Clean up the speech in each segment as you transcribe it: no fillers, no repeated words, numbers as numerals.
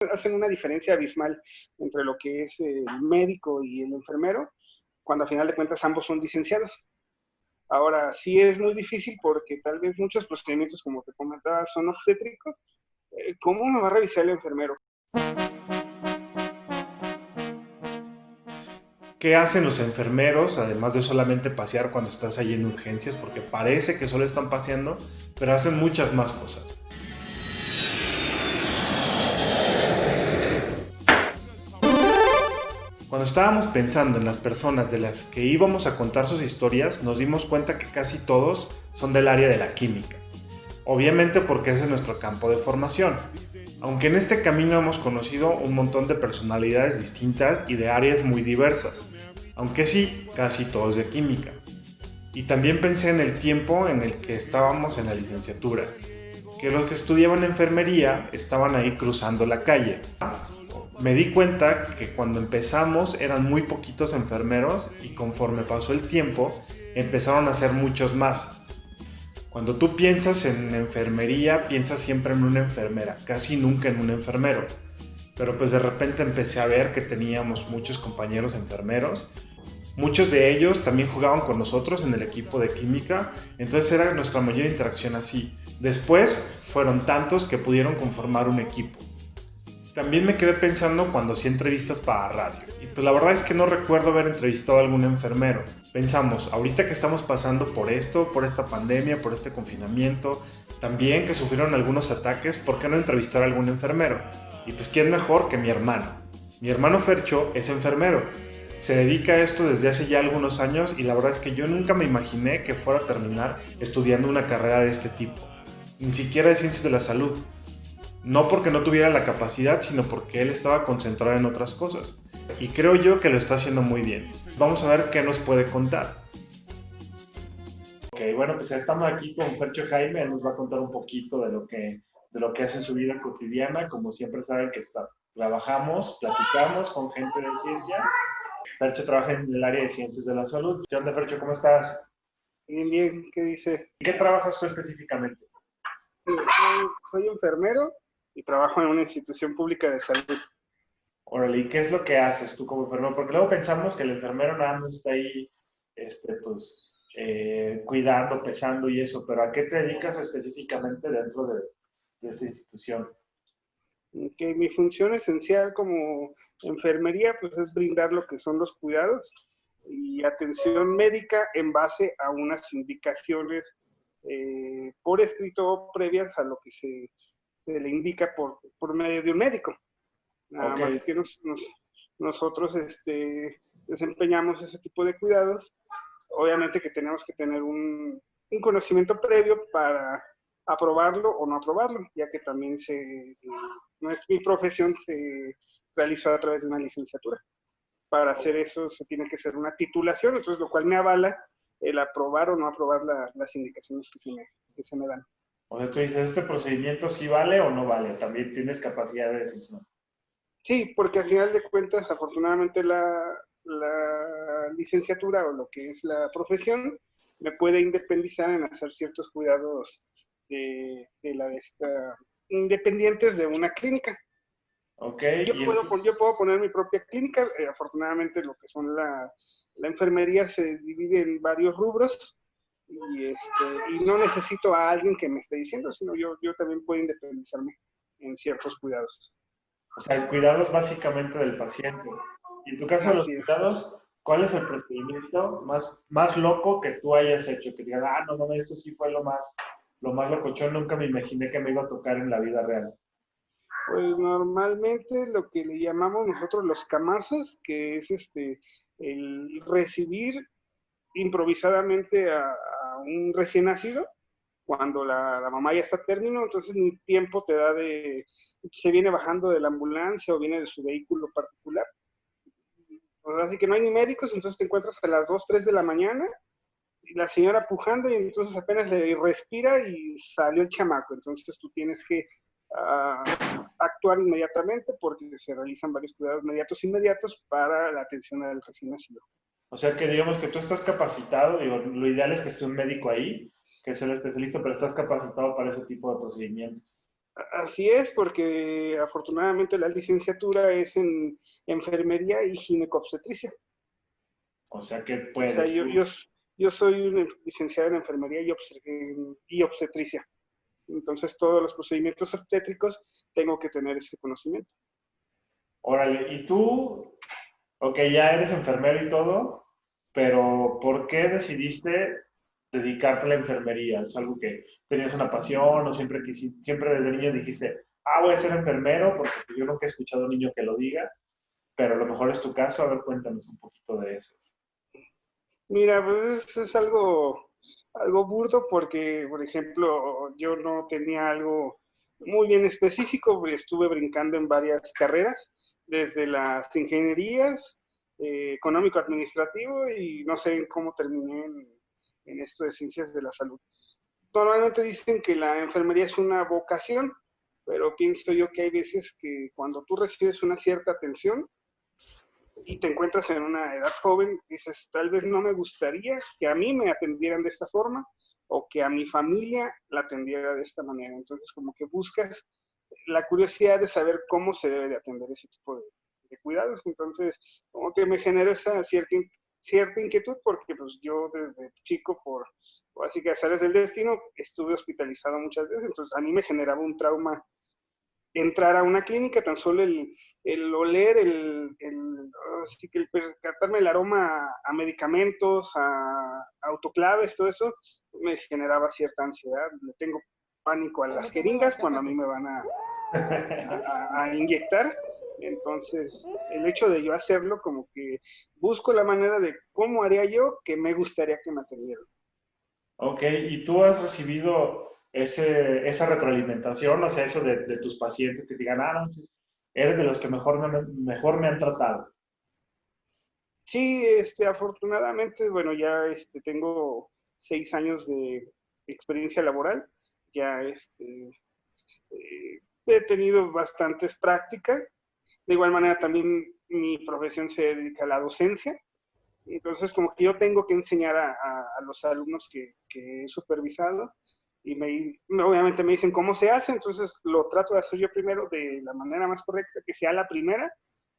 hacen una diferencia abismal entre lo que es el médico y el enfermero, cuando a final de cuentas ambos son licenciados. Ahora, sí es muy difícil porque tal vez muchos procedimientos, como te comentaba, son obstétricos. ¿Cómo me va a revisar el enfermero? ¿Qué hacen los enfermeros, además de solamente pasear cuando estás ahí en urgencias? Porque parece que solo están paseando, pero hacen muchas más cosas. Cuando estábamos pensando en las personas de las que íbamos a contar sus historias, nos dimos cuenta que casi todos son del área de la química. Obviamente porque ese es nuestro campo de formación. Aunque en este camino hemos conocido un montón de personalidades distintas y de áreas muy diversas. Aunque sí, casi todos de química. Y también pensé en el tiempo en el que estábamos en la licenciatura, que los que estudiaban enfermería estaban ahí cruzando la calle. Me di cuenta que cuando empezamos eran muy poquitos enfermeros y conforme pasó el tiempo empezaron a ser muchos más. Cuando tú piensas en enfermería, piensas siempre en una enfermera, casi nunca en un enfermero. Pero pues de repente empecé a ver que teníamos muchos compañeros enfermeros. Muchos de ellos también jugaban con nosotros en el equipo de química, entonces era nuestra mayor interacción así. Después fueron tantos que pudieron conformar un equipo. También me quedé pensando cuando hacía entrevistas para radio, y pues la verdad es que no recuerdo haber entrevistado a algún enfermero. Pensamos, ahorita que estamos pasando por esto, por esta pandemia, por este confinamiento, también que sufrieron algunos ataques, ¿por qué no entrevistar a algún enfermero? Y pues quién mejor que mi hermano. Mi hermano Fercho es enfermero. Se dedica a esto desde hace ya algunos años y la verdad es que yo nunca me imaginé que fuera a terminar estudiando una carrera de este tipo, ni siquiera de ciencias de la salud. No porque no tuviera la capacidad, sino porque él estaba concentrado en otras cosas. Y creo yo que lo está haciendo muy bien. Vamos a ver qué nos puede contar. Ok, bueno, pues estamos aquí con Fercho Jaime, él nos va a contar un poquito de lo que hace en su vida cotidiana. Como siempre saben que trabajamos, platicamos con gente de ciencias. Fercho trabaja en el área de ciencias de la salud. ¿Qué onda, Fercho? ¿Cómo estás? Bien, bien, ¿qué dice? ¿Y qué trabajas tú específicamente? Soy enfermero y trabajo en una institución pública de salud. Órale, ¿y qué es lo que haces tú como enfermero? Porque luego pensamos que el enfermero nada más está ahí, pues, cuidando, pesando y eso, pero ¿a qué te dedicas específicamente dentro de esta institución? Que mi función esencial como enfermería pues es brindar lo que son los cuidados y atención médica en base a unas indicaciones por escrito previas a lo que se le indica por medio de un médico. Nada Ok, más que nosotros desempeñamos ese tipo de cuidados. Obviamente que tenemos que tener un conocimiento previo para aprobarlo o no aprobarlo, ya que también mi profesión se realizó a través de una licenciatura. Para hacer eso se tiene que hacer una titulación, entonces lo cual me avala el aprobar o no aprobar las indicaciones que se me dan. o sea, tú dices, ¿este procedimiento sí vale o no vale? También tienes capacidad de decisión. Sí, porque al final de cuentas, afortunadamente la licenciatura o lo que es la profesión me puede independizar en hacer ciertos cuidados independientes de una clínica. Ok, Yo y puedo, entonces, yo puedo poner mi propia clínica. Afortunadamente, lo que son la enfermería se divide en varios rubros y no necesito a alguien que me esté diciendo, sino yo también puedo independizarme en ciertos cuidados. o sea, el cuidado es básicamente del paciente. Y en tu caso de los Así es. cuidados, ¿cuál es el procedimiento más loco que tú hayas hecho? Que digas, ah, no, no, esto sí fue lo más locochón, nunca me imaginé que me iba a tocar en la vida real. Pues normalmente lo que le llamamos nosotros los camazos, que es el recibir improvisadamente a un recién nacido, cuando la mamá ya está a término, entonces ni tiempo te da se viene bajando de la ambulancia o viene de su vehículo particular. Pues así que no hay ni médicos, entonces te encuentras a las 2 3 de la mañana, y la señora pujando y entonces apenas le respira y salió el chamaco. Entonces tú tienes que uh, actuar inmediatamente porque se realizan varios cuidados inmediatos para la atención del recién nacido. O sea que digamos que tú estás capacitado, digo, lo ideal es que esté un médico ahí, que sea el especialista, pero estás capacitado para ese tipo de procedimientos. Así es, porque afortunadamente la licenciatura es en enfermería y ginecobstetricia. O sea que O sea, puedes tú. yo soy un licenciado en enfermería y obstetricia. Entonces, todos los procedimientos obstétricos tengo que tener ese conocimiento. Órale, y tú, ok, ya eres enfermero y todo, pero ¿por qué decidiste dedicarte a la enfermería? ¿Es algo que tenías una pasión o siempre desde niño dijiste, voy a ser enfermero? Porque yo nunca he escuchado a un niño que lo diga, pero a lo mejor es tu caso. A ver, cuéntanos un poquito de eso. Mira, pues es algo burdo porque, por ejemplo, yo no tenía algo muy bien específico, estuve brincando en varias carreras, desde las ingenierías, económico-administrativo y no sé cómo terminé en esto de ciencias de la salud. Normalmente dicen que la enfermería es una vocación, pero pienso yo que hay veces que cuando tú recibes una cierta atención, y te encuentras en una edad joven, dices, tal vez no me gustaría que a mí me atendieran de esta forma o que a mi familia la atendiera de esta manera. Entonces, como que buscas la curiosidad de saber cómo se debe de atender ese tipo de cuidados. Entonces, como que me genera esa cierta inquietud porque pues yo desde chico, por así que azares del destino, estuve hospitalizado muchas veces. Entonces, a mí me generaba un trauma entrar a una clínica, tan solo el oler, así que el percatarme el aroma a medicamentos, a autoclaves, todo eso, me generaba cierta ansiedad. Le tengo pánico a las Cómete huevos, jeringas cuando a mí escápate. me van a inyectar. Entonces, el hecho de yo hacerlo, como que busco la manera de cómo haría yo que me gustaría que me atendieran. Ok, ¿y tú has recibido esa retroalimentación, o sea, eso de tus pacientes que te digan, no, pues, eres de los que mejor me han tratado? Sí, afortunadamente, bueno, ya tengo 6 años de experiencia laboral, ya he tenido bastantes prácticas. De igual manera, también mi profesión se dedica a la docencia. Entonces, como que yo tengo que enseñar a los alumnos que he supervisado y obviamente me dicen cómo se hace, entonces lo trato de hacer yo primero de la manera más correcta, que sea la primera,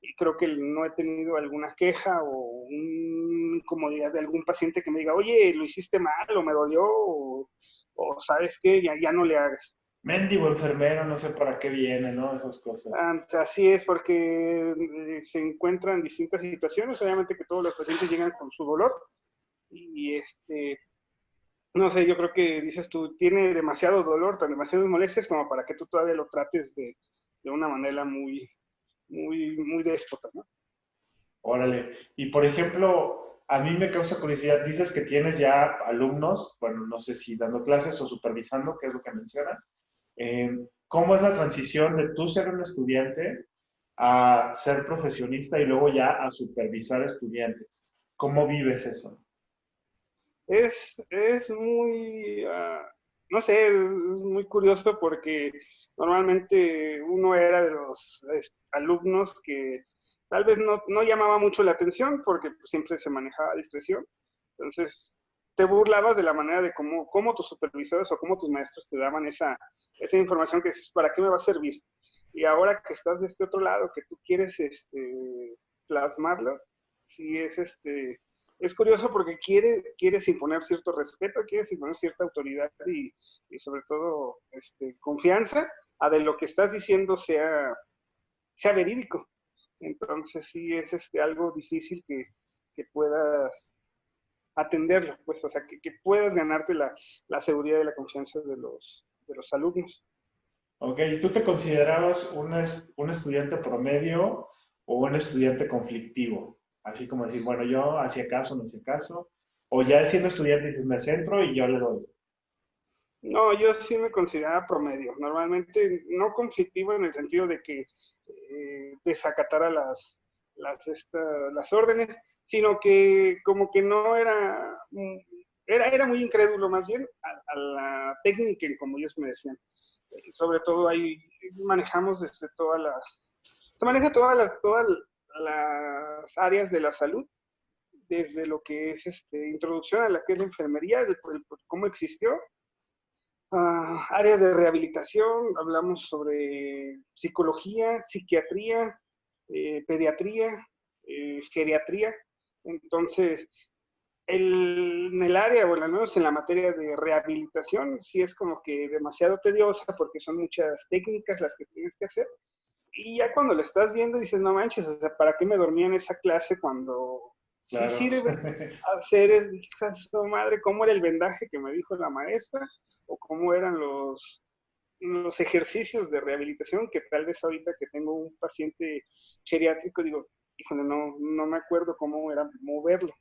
y creo que no he tenido alguna queja o una incomodidad de algún paciente que me diga, oye, lo hiciste mal o me dolió o sabes qué, ya no le hagas. Mendigo enfermero, no sé para qué viene, ¿no? Esas cosas. Así es, porque se encuentran distintas situaciones, obviamente que todos los pacientes llegan con su dolor y no sé, yo creo que dices tú, tiene demasiado dolor, tan demasiadas molestias como para que tú todavía lo trates de una manera muy déspota, ¿no? Órale. Y por ejemplo, a mí me causa curiosidad, dices que tienes ya alumnos, bueno, no sé si dando clases o supervisando, que es lo que mencionas. ¿Cómo es la transición de tú ser un estudiante a ser profesionista y luego ya a supervisar estudiantes? ¿Cómo vives eso? Es muy, no sé, es muy curioso porque normalmente uno era de los alumnos que tal vez no llamaba mucho la atención porque pues, siempre se manejaba a discreción. Entonces, te burlabas de la manera de cómo tus supervisores o cómo tus maestros te daban esa información que es, ¿para qué me va a servir? Y ahora que estás de este otro lado, que tú quieres plasmarlo, sí es curioso porque quieres imponer cierto respeto, quieres imponer cierta autoridad y sobre todo confianza a de lo que estás diciendo sea verídico. Entonces sí es algo difícil que puedas atenderlo, pues, o sea, que puedas ganarte la seguridad y la confianza de los alumnos. Ok, ¿y tú te considerabas un estudiante promedio o un estudiante conflictivo? Así como decir, bueno, yo hacía caso, no hacía caso. O ya siendo estudiante dices, me centro y yo le doy. No, yo sí me consideraba promedio. Normalmente no conflictivo en el sentido de que desacatara las órdenes, sino que como que no era muy incrédulo más bien a la técnica en como ellos me decían. Sobre todo ahí manejamos se maneja todas las áreas de la salud, desde lo que es introducción a la que es la enfermería, cómo existió, áreas de rehabilitación, hablamos sobre psicología, psiquiatría, pediatría, geriatría. Entonces, en el área, o al menos en la materia de rehabilitación, sí es como que demasiado tediosa porque son muchas técnicas las que tienes que hacer. Y ya cuando lo estás viendo dices, no manches, o sea, ¿para qué me dormía en esa clase cuando sí Claro. sirve hacer, hija de su madre, cómo era el vendaje que me dijo la maestra, o cómo eran los ejercicios de rehabilitación, que tal vez ahorita que tengo un paciente geriátrico, digo, híjole, no me acuerdo cómo era moverlo.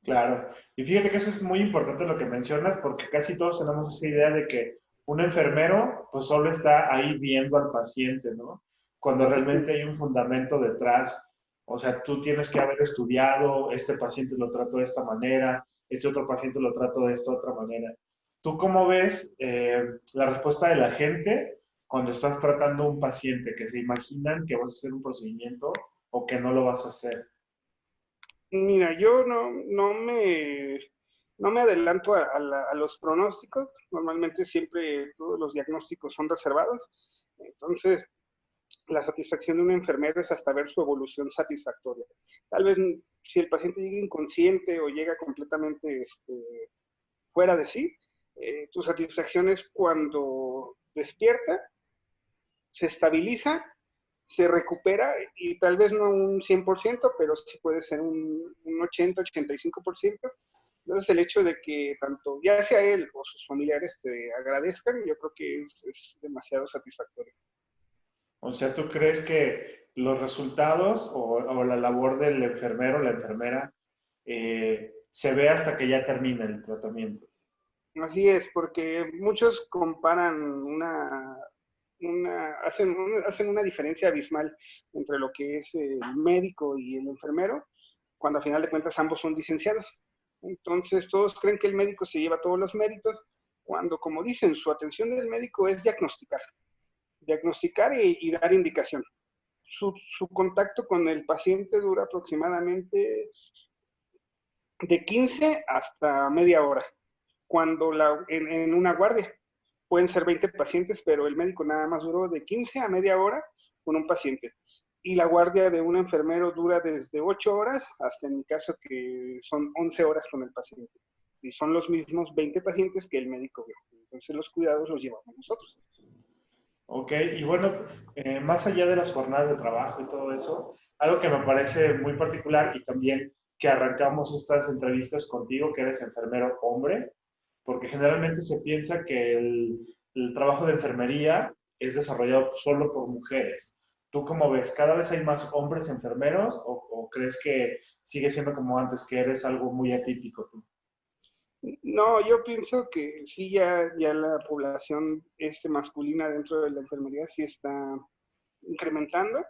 Claro. Y fíjate que eso es muy importante lo que mencionas, porque casi todos tenemos esa idea de que un enfermero pues solo está ahí viendo al paciente, ¿no? Cuando realmente hay un fundamento detrás. O sea, tú tienes que haber estudiado, este paciente lo trato de esta manera, este otro paciente lo trato de esta otra manera. ¿Tú cómo ves la respuesta de la gente cuando estás tratando a un paciente que se imaginan que vas a hacer un procedimiento o que no lo vas a hacer? Mira, yo no me adelanto a los pronósticos. Normalmente siempre todos los diagnósticos son reservados. Entonces, la satisfacción de un enfermero es hasta ver su evolución satisfactoria. Tal vez si el paciente llega inconsciente o llega completamente fuera de sí, tu satisfacción es cuando despierta, se estabiliza, se recupera y tal vez no un 100%, pero sí puede ser un 80-85%. Entonces el hecho de que tanto ya sea él o sus familiares te agradezcan, yo creo que es demasiado satisfactorio. O sea, ¿tú crees que los resultados o la labor del enfermero o la enfermera se ve hasta que ya termina el tratamiento? Así es, porque muchos comparan hacen una diferencia abismal entre lo que es el médico y el enfermero, cuando a final de cuentas ambos son licenciados. Entonces todos creen que el médico se lleva todos los méritos, cuando, como dicen, su atención del médico es diagnosticar y dar indicación. Su contacto con el paciente dura aproximadamente de 15 hasta media hora, cuando en una guardia pueden ser 20 pacientes, pero el médico nada más duró de 15 a media hora con un paciente. Y la guardia de un enfermero dura desde 8 horas hasta, en mi caso, que son 11 horas con el paciente. Y son los mismos 20 pacientes que el médico ve. Entonces los cuidados los llevamos nosotros. Ok, y bueno, más allá de las jornadas de trabajo y todo eso, algo que me parece muy particular y también que arrancamos estas entrevistas contigo, que eres enfermero hombre, porque generalmente se piensa que el trabajo de enfermería es desarrollado solo por mujeres. ¿Tú cómo ves? ¿Cada vez hay más hombres enfermeros o crees que sigue siendo como antes, que eres algo muy atípico tú? No, yo pienso que sí, ya la población masculina dentro de la enfermería sí está incrementando.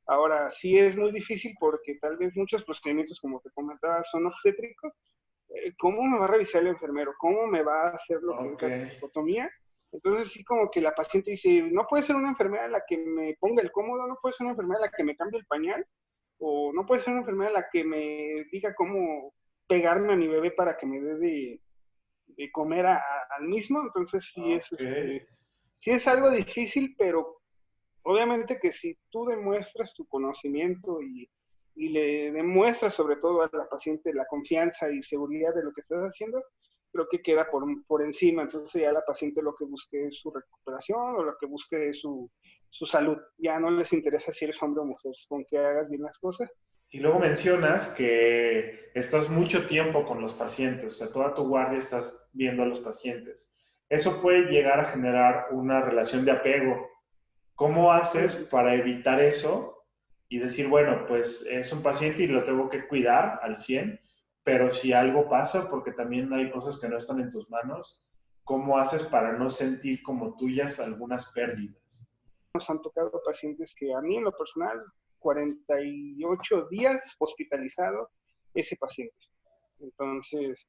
Ahora, sí es muy difícil porque tal vez muchos procedimientos, como te comentaba, son obstétricos. ¿Cómo me va a revisar el enfermero? ¿Cómo me va a hacer lo que es Ok, la tricotomía? Entonces, sí, como que la paciente dice, no puede ser una enfermera la que me ponga el cómodo, no puede ser una enfermera la que me cambie el pañal, o no puede ser una enfermera la que me diga cómo pegarme a mi bebé para que me dé de comer al mismo. Entonces, ok. sí es algo difícil, pero obviamente que si tú demuestras tu conocimiento y le demuestras sobre todo a la paciente la confianza y seguridad de lo que estás haciendo, creo que queda por encima. Entonces ya la paciente lo que busque es su recuperación o lo que busque es su salud. Ya no les interesa si eres hombre o mujer, con que hagas bien las cosas. Y luego mencionas que estás mucho tiempo con los pacientes, o sea, toda tu guardia estás viendo a los pacientes. Eso puede llegar a generar una relación de apego. ¿Cómo haces para evitar eso y decir, bueno, pues es un paciente y lo tengo que cuidar al 100, pero si algo pasa, porque también hay cosas que no están en tus manos, ¿cómo haces para no sentir como tuyas algunas pérdidas? Nos han tocado pacientes que a mí en lo personal, 48 días hospitalizado ese paciente. Entonces,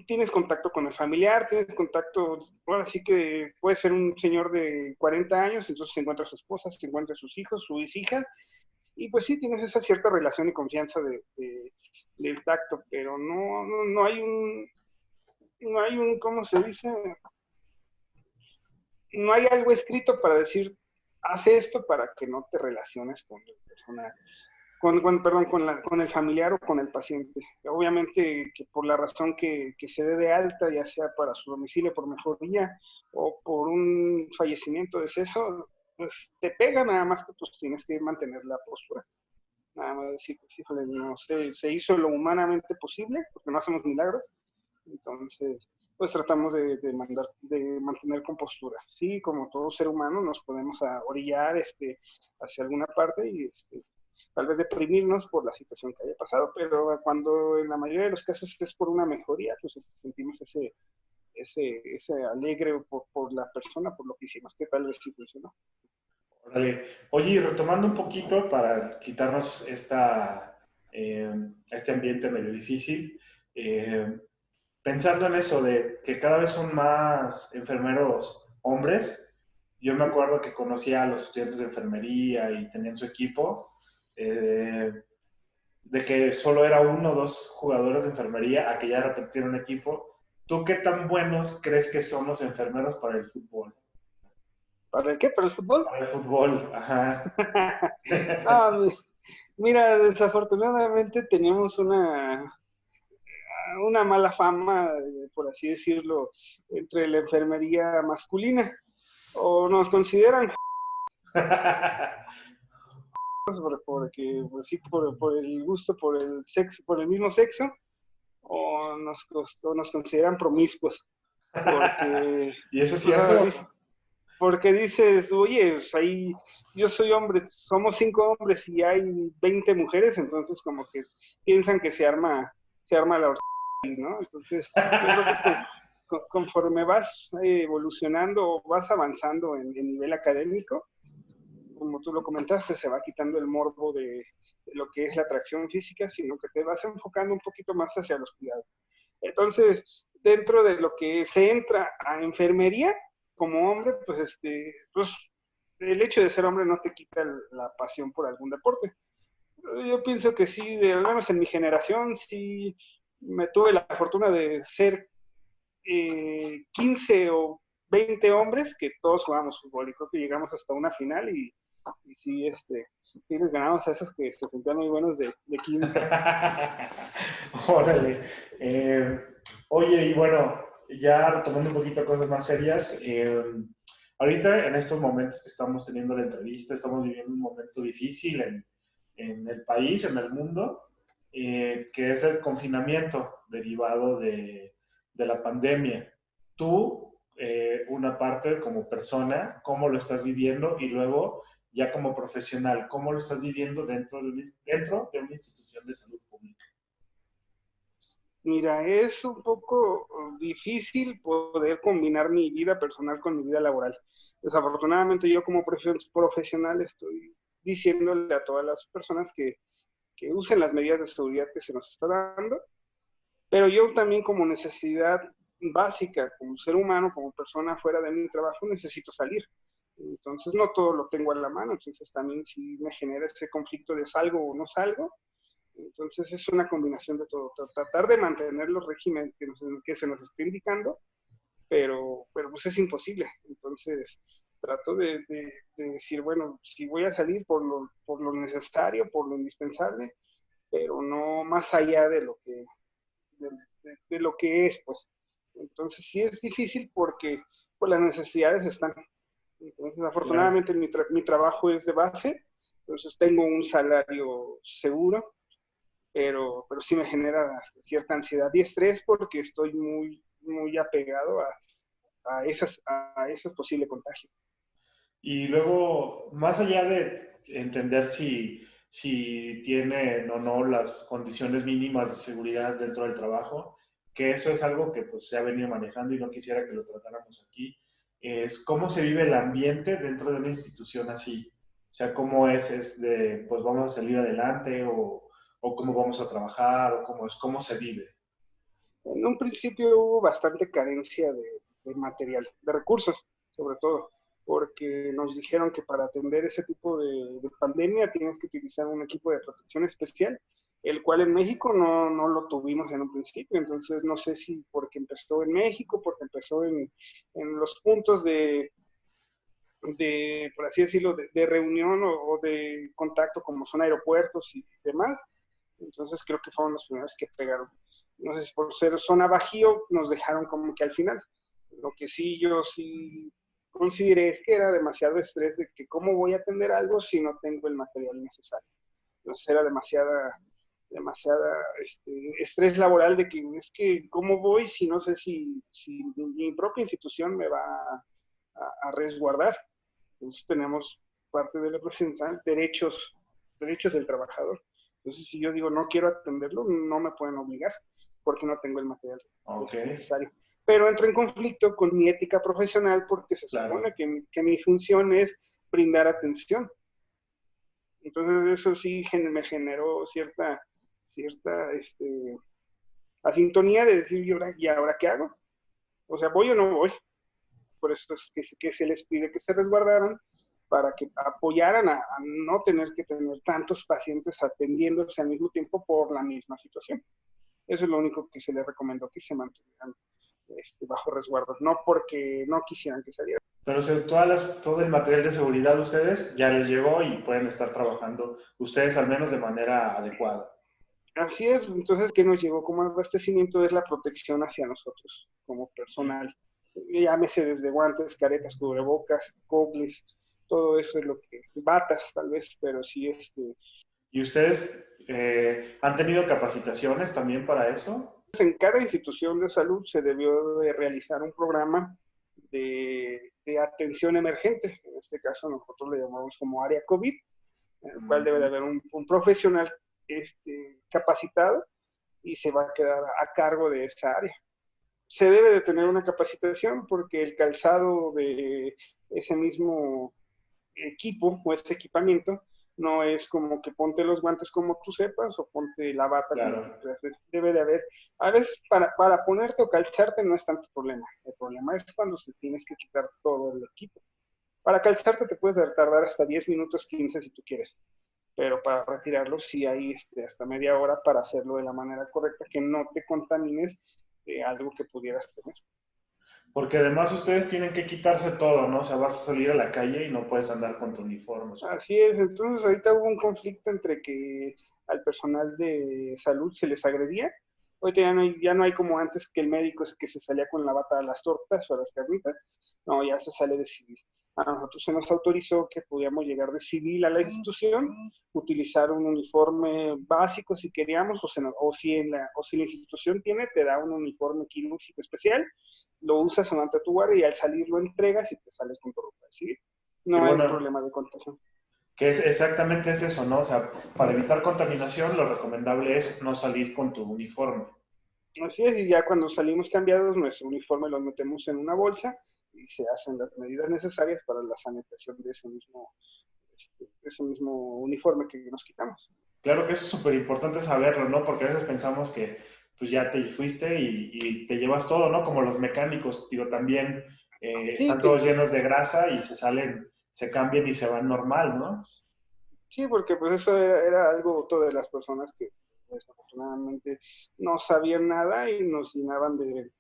tienes contacto con el familiar, tienes contacto, ahora sí que puede ser un señor de 40 años, entonces se encuentra su esposa, se encuentra sus hijos, sus hijas, y pues sí, tienes esa cierta relación y confianza del tacto, pero no hay un, ¿cómo se dice? no hay algo escrito para decir, haz esto para que no te relaciones con el personal, perdón, con el familiar o con el paciente. Obviamente que por la razón que se dé de alta, ya sea para su domicilio por mejoría o por un fallecimiento, deceso, pues te pega, nada más que pues tienes que mantener la postura. Nada más decir, pues, híjole, no sé, se hizo lo humanamente posible, porque no hacemos milagros, entonces pues tratamos de mantener compostura. Sí, como todo ser humano nos podemos orillar hacia alguna parte y tal vez deprimirnos por la situación que haya pasado, pero cuando en la mayoría de los casos es por una mejoría, pues sentimos ese alegre por la persona, por lo que hicimos, que tal vez sí funcionó. Órale. Oye, y retomando un poquito para quitarnos este ambiente medio difícil, eh, pensando en eso de que cada vez son más enfermeros hombres, yo me acuerdo que conocía a los estudiantes de enfermería y tenían su equipo, eh, de que solo era uno o dos jugadores de enfermería, a que ya de repente tiene un equipo. ¿Tú qué tan buenos crees que son los enfermeros para el fútbol? ¿Para el qué? ¿Para el fútbol? Para el fútbol, ajá. No, mira, desafortunadamente teníamos una mala fama, por así decirlo, entre la enfermería masculina. O nos consideran porque, pues sí, por el gusto, por el sexo, por el mismo sexo, o nos consideran promiscuos. Porque, ¿Y eso es o sea, cierto? porque dices, oye, pues ahí yo soy hombre, somos 5 hombres y hay 20 mujeres, entonces como que piensan que se arma la orgía, ¿no? Entonces, yo creo que conforme vas evolucionando o vas avanzando en nivel académico, como tú lo comentaste, se va quitando el morbo de lo que es la atracción física, sino que te vas enfocando un poquito más hacia los cuidados. Entonces, dentro de lo que se entra a enfermería, como hombre, pues el hecho de ser hombre no te quita la pasión por algún deporte. Yo pienso que sí, al menos en mi generación, sí me tuve la fortuna de ser 15 o 20 hombres que todos jugamos fútbol y creo que llegamos hasta una final y sí, sí les ganamos a esos que se sentían muy buenos de química. Órale. Eh, Oye, y bueno, ya retomando un poquito cosas más serias, ahorita en estos momentos que estamos teniendo la entrevista, estamos viviendo un momento difícil en el país, en el mundo, que es el confinamiento derivado de la pandemia. Tú, una parte como persona, ¿cómo lo estás viviendo? Y luego, ya como profesional, ¿cómo lo estás viviendo dentro de una institución de salud pública? Mira, es un poco difícil poder combinar mi vida personal con mi vida laboral. Desafortunadamente yo como profesional estoy diciéndole a todas las personas que usen las medidas de seguridad que se nos está dando, pero yo también como necesidad básica, como ser humano, como persona fuera de mi trabajo, necesito salir. Entonces no todo lo tengo a la mano, entonces también si me genera ese conflicto de salgo o no salgo, entonces es una combinación de todo, tratar de mantener los regímenes que se nos está indicando, pero pues es imposible. Entonces trato de decir, bueno, si voy a salir por lo necesario, por lo indispensable, pero no más allá de lo que es, pues. Entonces sí es difícil porque pues, las necesidades están. Entonces, Claro. afortunadamente mi trabajo es de base, entonces tengo un salario seguro, pero sí me genera cierta ansiedad y estrés porque estoy muy, muy apegado a esas posibles contagios. Y luego, más allá de entender si tienen o no las condiciones mínimas de seguridad dentro del trabajo, que eso es algo que pues, se ha venido manejando y no quisiera que lo tratáramos aquí, es cómo se vive el ambiente dentro de una institución así. O sea, cómo es de, pues vamos a salir adelante o cómo vamos a trabajar o cómo se vive. En un principio hubo bastante carencia de material, de recursos, sobre todo, porque nos dijeron que para atender ese tipo de pandemia tienes que utilizar un equipo de protección especial, el cual en México no lo tuvimos en un principio, entonces no sé si porque empezó en México, porque empezó en los puntos por así decirlo, de reunión o de contacto como son aeropuertos y demás. Entonces creo que fueron los primeros que pegaron. No sé si por ser zona bajío nos dejaron como que al final. Lo que sí yo sí consideré es que era demasiado estrés de que cómo voy a atender algo si no tengo el material necesario. Entonces era demasiada estrés laboral de que es que cómo voy si no sé si mi propia institución me va a resguardar. Entonces tenemos parte de la profesional derechos del trabajador. Entonces si yo digo no quiero atenderlo, no me pueden obligar porque no tengo el material necesario. Pero entro en conflicto con mi ética profesional porque se supone que mi función es brindar atención. Entonces eso sí me generó cierta asintonía de decir, ¿y ahora qué hago? O sea, ¿voy o no voy? Por eso es que se les pide que se resguardaran para que apoyaran a no tener que tener tantos pacientes atendiéndose al mismo tiempo por la misma situación. Eso es lo único que se les recomendó, que se mantuvieran bajo resguardo, no porque no quisieran que salieran. Pero o sea, todo el material de seguridad ustedes ya les llegó y pueden estar trabajando ustedes al menos de manera adecuada. Así es, entonces, ¿qué nos llegó como abastecimiento? Es la protección hacia nosotros, como personal. Llámese desde guantes, caretas, cubrebocas, cobles, todo eso es lo que, batas tal vez, pero sí ¿Y ustedes han tenido capacitaciones también para eso? En cada institución de salud se debió de realizar un programa de atención emergente. En este caso nosotros le llamamos como área COVID, en el cual debe de haber un profesional capacitado y se va a quedar a cargo de esa área. Se debe de tener una capacitación porque el calzado de ese mismo equipo o este equipamiento no es como que ponte los guantes como tú sepas o ponte la bata como tú quieras. Debe de haber, a veces para ponerte o calzarte no es tanto problema. El problema es cuando se tienes que quitar todo el equipo. Para calzarte te puedes tardar hasta 10 minutos, 15 si tú quieres, pero para retirarlo sí hay hasta media hora para hacerlo de la manera correcta, que no te contamines de algo que pudieras tener. Porque además ustedes tienen que quitarse todo, ¿no? O sea, vas a salir a la calle y no puedes andar con tu uniforme. Así es, entonces ahorita hubo un conflicto entre que al personal de salud se les agredía. Ahorita ya no hay como antes que el médico es que se salía con la bata a las tortas o a las carnitas. No, ya se sale de civil. A nosotros se nos autorizó que podíamos llegar de civil a la institución, utilizar un uniforme básico si queríamos, o si la institución tiene, te da un uniforme quirúrgico especial, lo usas durante tu guardia y al salir lo entregas y te sales con tu ropa de civil. No hay problema de contagio. Que exactamente es eso, ¿no? O sea, para evitar contaminación, lo recomendable es no salir con tu uniforme. Así es, y ya cuando salimos cambiados, nuestro uniforme lo metemos en una bolsa y se hacen las medidas necesarias para la sanitización de ese mismo uniforme que nos quitamos. Claro que eso es súper importante saberlo, ¿no? Porque a veces pensamos que pues ya te fuiste y te llevas todo, ¿no? Como los mecánicos, digo, también sí, están todos llenos de grasa y se salen, se cambian y se van normal, ¿no? Sí, porque pues eso era algo de las personas que desafortunadamente no sabían nada y nos llenaban de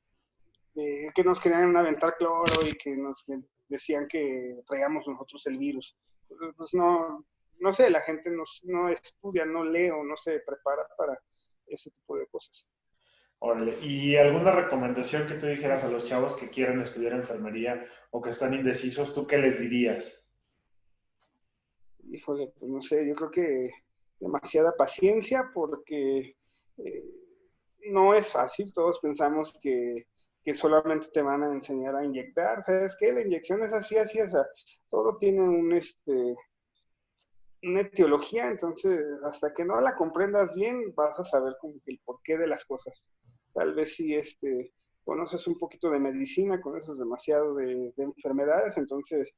que nos querían aventar cloro y que nos decían que traíamos nosotros el virus. Pues no sé, la gente no estudia, no lee o no se prepara para ese tipo de cosas. Órale. ¿Y alguna recomendación que tú dijeras a los chavos que quieren estudiar enfermería o que están indecisos, tú qué les dirías? Híjole, pues no sé, yo creo que demasiada paciencia porque no es fácil, todos pensamos que solamente te van a enseñar a inyectar, ¿sabes qué? La inyección es así, así, o sea, todo tiene una etiología, entonces hasta que no la comprendas bien vas a saber como que el porqué de las cosas. Tal vez si conoces un poquito de medicina, conoces demasiado de enfermedades, entonces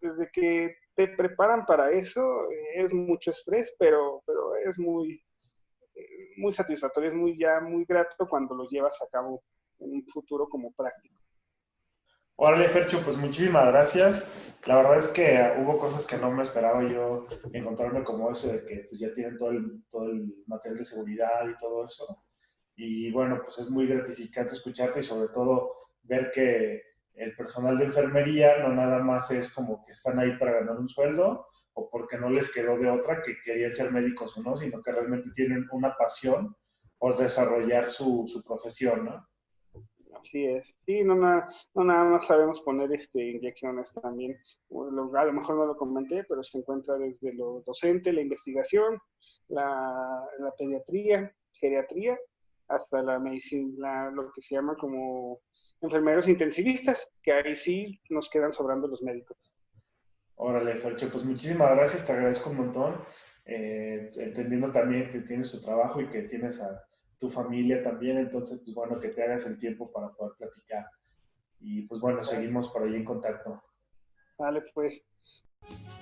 desde que te preparan para eso es mucho estrés, pero es muy satisfactorio, es muy grato cuando lo llevas a cabo en un futuro como práctico. Órale, Fercho, pues muchísimas gracias. La verdad es que hubo cosas que no me esperaba yo encontrarme como eso de que pues, ya tienen todo el material de seguridad y todo eso. Y bueno, pues es muy gratificante escucharte y sobre todo ver el personal de enfermería no nada más es como que están ahí para ganar un sueldo o porque no les quedó de otra que querían ser médicos o no, sino que realmente tienen una pasión por desarrollar su profesión, ¿no? Así es. Sí, no nada más sabemos poner inyecciones también. A lo mejor no lo comenté, pero se encuentra desde lo docente, la investigación, la pediatría, geriatría, hasta la medicina, lo que se llama como enfermeros intensivistas, que ahí sí nos quedan sobrando los médicos. Órale, Fercho, pues muchísimas gracias, te agradezco un montón, entendiendo también que tienes tu trabajo y que tienes a tu familia también, entonces, pues bueno, que te hagas el tiempo para poder platicar. Y pues bueno, seguimos por ahí en contacto. Vale, pues.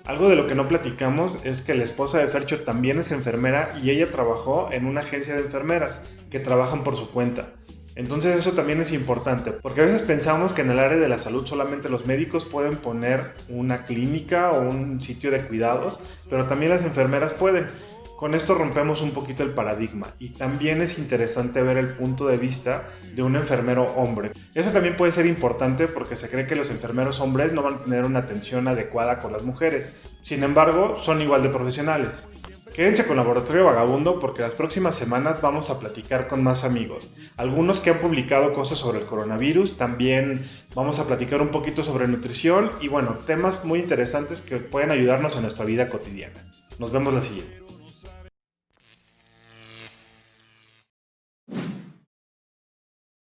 Algo de lo que no platicamos es que la esposa de Fercho también es enfermera y ella trabajó en una agencia de enfermeras que trabajan por su cuenta. Entonces eso también es importante, porque a veces pensamos que en el área de la salud solamente los médicos pueden poner una clínica o un sitio de cuidados, pero también las enfermeras pueden. Con esto rompemos un poquito el paradigma y también es interesante ver el punto de vista de un enfermero hombre. Eso también puede ser importante porque se cree que los enfermeros hombres no van a tener una atención adecuada con las mujeres. Sin embargo, son igual de profesionales. Quédense con Laboratorio Vagabundo porque las próximas semanas vamos a platicar con más amigos. Algunos que han publicado cosas sobre el coronavirus, también vamos a platicar un poquito sobre nutrición y bueno, temas muy interesantes que pueden ayudarnos en nuestra vida cotidiana. Nos vemos la siguiente.